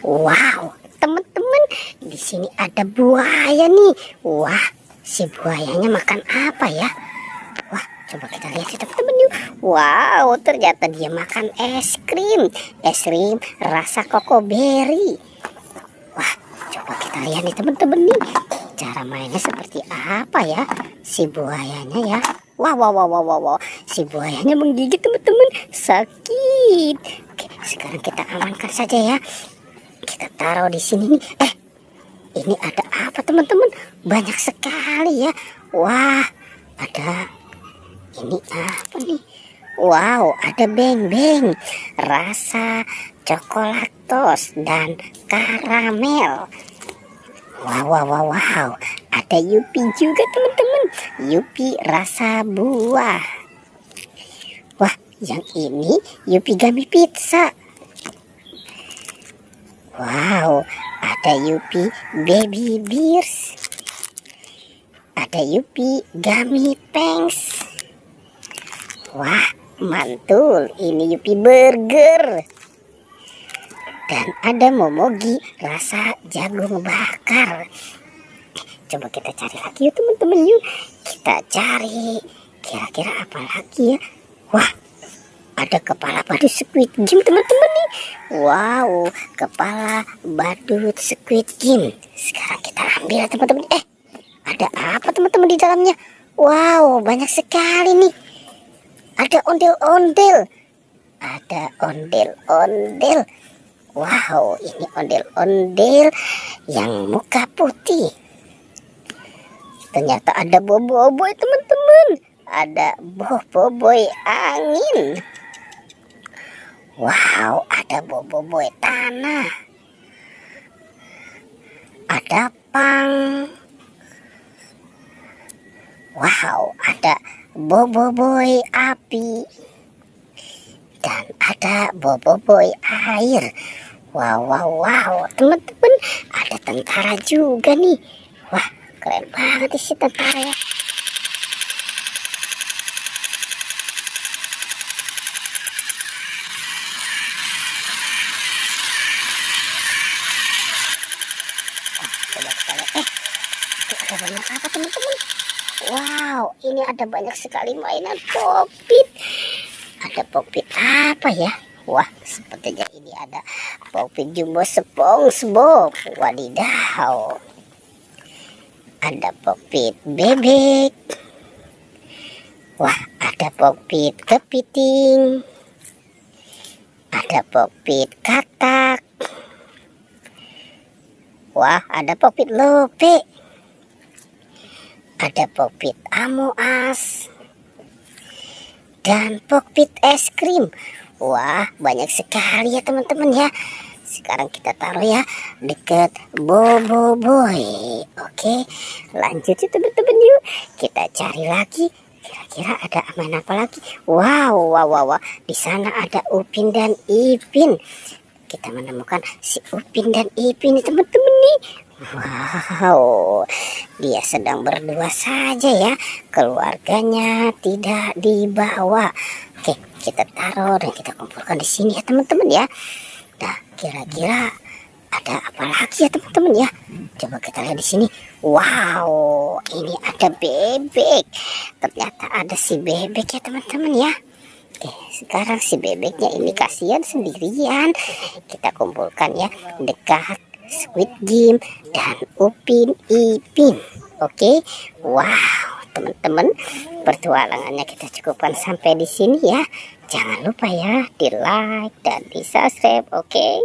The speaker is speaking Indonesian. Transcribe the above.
Wow, teman-teman, di sini ada buaya nih. Wah, si buayanya makan apa ya? Wah, coba kita lihat ya teman-teman yuk. Wow, ternyata dia makan es krim. Es krim rasa koko berry. Wah, coba kita lihat nih teman-teman nih. Cara mainnya seperti apa ya? Si buayanya ya. Wow, wow, wow, wow, wow, wow. Si buayanya menggigit teman-teman. Sakit. Oke, sekarang kita amankan saja ya. Kita taruh di sini nih. Ini ada apa teman-teman? Banyak sekali ya. Wah, ada ini apa nih? Wow, ada beng-beng rasa coklatos dan karamel. Wow, wow, wow, wow. Ada Yupi juga teman-teman. Yupi rasa buah. Wah, yang ini Yupi gummy pizza. Wow, ada Yupi baby bears. Ada Yupi gummy pangs. Wah, mantul. Ini Yupi burger. Dan ada Momogi rasa jagung bakar. Coba kita cari lagi yuk teman-teman yuk. Kita cari kira-kira apa lagi ya. Wah, ada kepala badut Squid Game teman-teman nih. Wow, kepala badut Squid Game. Sekarang kita ambil teman-teman. Ada apa teman-teman di dalamnya? Wow, banyak sekali nih. Ada ondel-ondel. Ada ondel-ondel. Wow, ini ondel-ondel yang muka putih. Ternyata ada boboiboy teman-teman. Ada boboiboy angin. Wow, ada boboiboy tanah. Ada pang. Wow, ada boboiboy api. Dan ada boboiboy air. Wow, wow, wow, teman-teman, ada tentara juga nih. Wah, keren banget sih tentara ya. Coba kita lihat. Itu ada banyak apa teman-teman? Wow, ini ada banyak sekali mainan Pop-It. Ada Pop-It apa ya? Wah, sepertinya ini ada Pop-It Jumbo SpongeBob. Wadidaw. Ada Pop-It bebek. Wah, ada Pop-It kepiting. Ada Pop-It katak. Wah, ada Pop-It lope. Ada Pop-It amoas. Dan Pop-It es krim. Wah, banyak sekali ya teman-teman ya. Sekarang kita taruh ya deket boboiboy. Oke, lanjut ya teman-teman yuk. Kita cari lagi. Kira-kira ada main apa lagi? Wow, wow, wow, wow. Di sana ada Upin dan Ipin. Kita menemukan si Upin dan Ipin nih teman-teman nih. Wow, dia sedang berdua saja ya. Keluarganya tidak dibawa. Oke, kita taruh dan kita kumpulkan di sini ya teman-teman ya. Nah, kira-kira ada apa lagi ya teman-teman ya? Coba kita lihat di sini. Wow, ini ada bebek. Ternyata ada si bebek ya teman-teman ya. Oke, sekarang si bebeknya ini kasihan sendirian. Kita kumpulkan ya dekat Squid Game dan Upin Ipin. Oke, wow teman-teman, petualangannya kita cukupkan sampai di sini ya. Jangan lupa ya di like dan di subscribe. Oke.